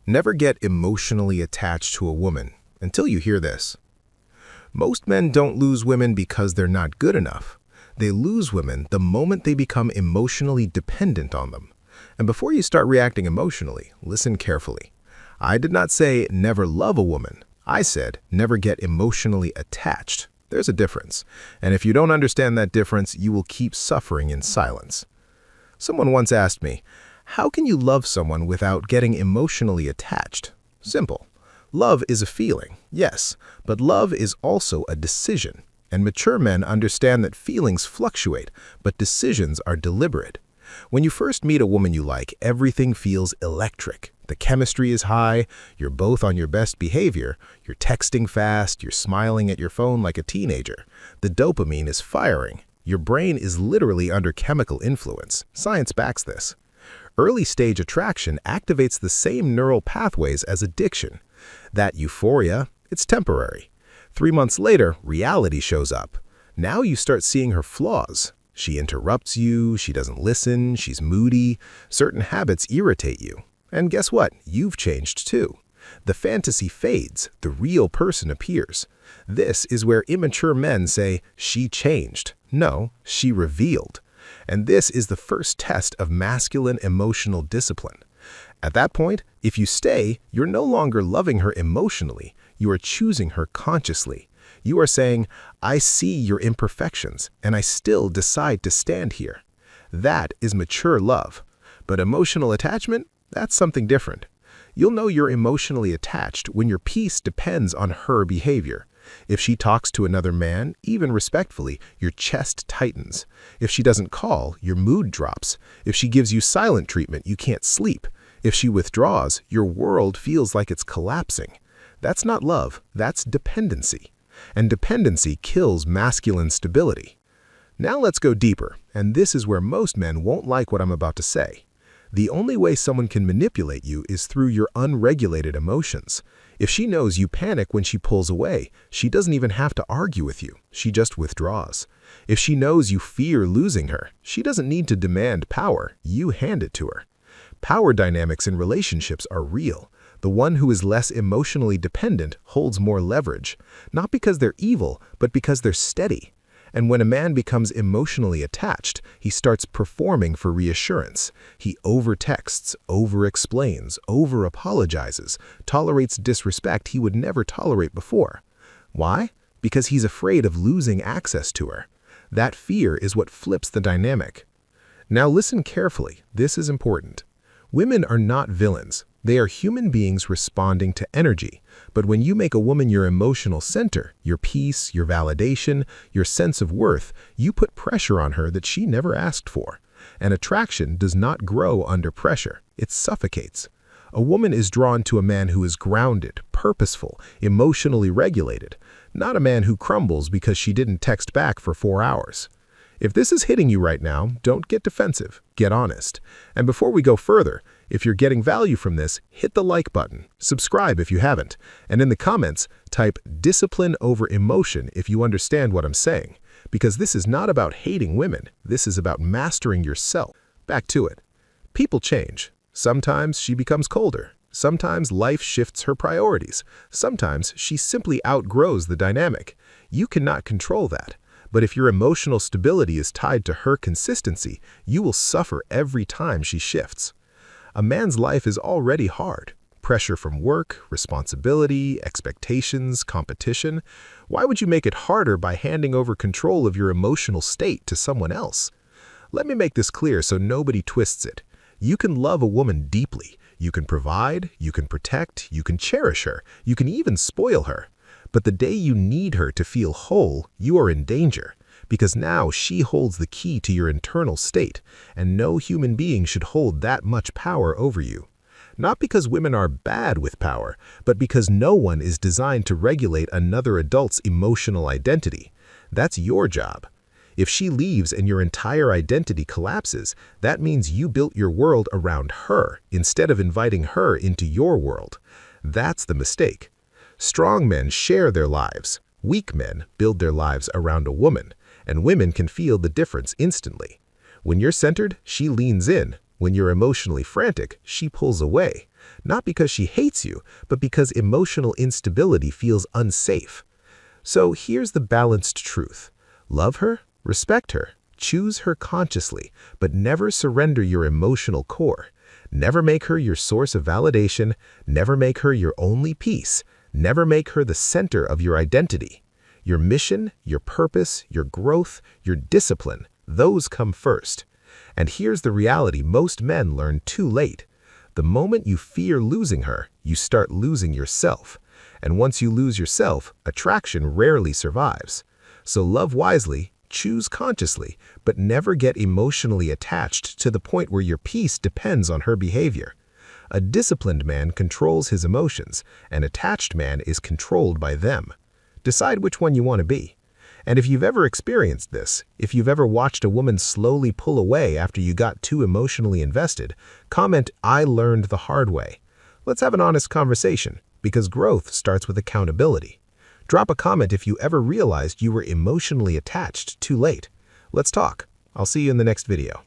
Never get emotionally attached to a woman until you hear this. Most men don't lose women because they're not good enough. They lose women the moment they become emotionally dependent on them. And before you start reacting emotionally, listen carefully. I did not say never love a woman. I said never get emotionally attached. There's a difference. And if you don't understand that difference, you will keep suffering in silence. Someone once asked me, how can you love someone without getting emotionally attached? Simple. Love is a feeling, yes, but love is also a decision. And mature men understand that feelings fluctuate, but decisions are deliberate. When you first meet a woman you like, everything feels electric. The chemistry is high, you're both on your best behavior, you're texting fast, you're smiling at your phone like a teenager. The dopamine is firing. Your brain is literally under chemical influence. Science backs this. Early-stage attraction activates the same neural pathways as addiction. That euphoria, it's temporary. 3 months later, reality shows up. Now you start seeing her flaws. She interrupts you, she doesn't listen, she's moody. Certain habits irritate you. And guess what? You've changed too. The fantasy fades, the real person appears. This is where immature men say, she changed. No, she revealed. And this is the first test of masculine emotional discipline. At that point, if you stay, you're no longer loving her emotionally, you are choosing her consciously. You are saying, I see your imperfections, and I still decide to stand here. That is mature love. But emotional attachment, that's something different. You'll know you're emotionally attached when your peace depends on her behavior. If she talks to another man, even respectfully, your chest tightens. If she doesn't call, your mood drops. If she gives you silent treatment, you can't sleep. If she withdraws, your world feels like it's collapsing. That's not love, that's dependency. And dependency kills masculine stability. Now let's go deeper, and this is where most men won't like what I'm about to say. The only way someone can manipulate you is through your unregulated emotions. If she knows you panic when she pulls away, she doesn't even have to argue with you. She just withdraws. If she knows you fear losing her, she doesn't need to demand power. You hand it to her. Power dynamics in relationships are real. The one who is less emotionally dependent holds more leverage, not because they're evil, but because they're steady. And when a man becomes emotionally attached, he starts performing for reassurance. He over-texts, over-explains, over-apologizes, tolerates disrespect he would never tolerate before. Why? Because he's afraid of losing access to her. That fear is what flips the dynamic. Now listen carefully, this is important. Women are not villains. They are human beings responding to energy. But when you make a woman your emotional center, your peace, your validation, your sense of worth, you put pressure on her that she never asked for. And attraction does not grow under pressure. It suffocates. A woman is drawn to a man who is grounded, purposeful, emotionally regulated, not a man who crumbles because she didn't text back for 4 hours. If this is hitting you right now, don't get defensive, get honest. And before we go further, if you're getting value from this, hit the like button, subscribe if you haven't, and in the comments, type discipline over emotion if you understand what I'm saying. Because this is not about hating women, this is about mastering yourself. Back to it. People change. Sometimes she becomes colder. Sometimes life shifts her priorities. Sometimes she simply outgrows the dynamic. You cannot control that. But if your emotional stability is tied to her consistency, you will suffer every time she shifts. A man's life is already hard. Pressure from work, responsibility, expectations, competition. Why would you make it harder by handing over control of your emotional state to someone else? Let me make this clear so nobody twists it. You can love a woman deeply. You can provide, you can protect, you can cherish her, you can even spoil her. But the day you need her to feel whole, you are in danger. Because now she holds the key to your internal state, and no human being should hold that much power over you. Not because women are bad with power, but because no one is designed to regulate another adult's emotional identity. That's your job. If she leaves and your entire identity collapses, that means you built your world around her instead of inviting her into your world. That's the mistake. Strong men share their lives. Weak men build their lives around a woman. And women can feel the difference instantly. When you're centered, she leans in. When you're emotionally frantic, she pulls away. not because she hates you, but because emotional instability feels unsafe. So here's the balanced truth. Love her, respect her, choose her consciously, but never surrender your emotional core. Never make her your source of validation, never make her your only peace, never make her the center of your identity. Your mission, your purpose, your growth, your discipline, those come first. And here's the reality most men learn too late. The moment you fear losing her, you start losing yourself. And once you lose yourself, attraction rarely survives. So love wisely, choose consciously, but never get emotionally attached to the point where your peace depends on her behavior. A disciplined man controls his emotions, an attached man is controlled by them. Decide which one you want to be. And if you've ever experienced this, if you've ever watched a woman slowly pull away after you got too emotionally invested, comment, "I learned the hard way." Let's have an honest conversation, because growth starts with accountability. Drop a comment if you ever realized you were emotionally attached too late. Let's talk. I'll see you in the next video.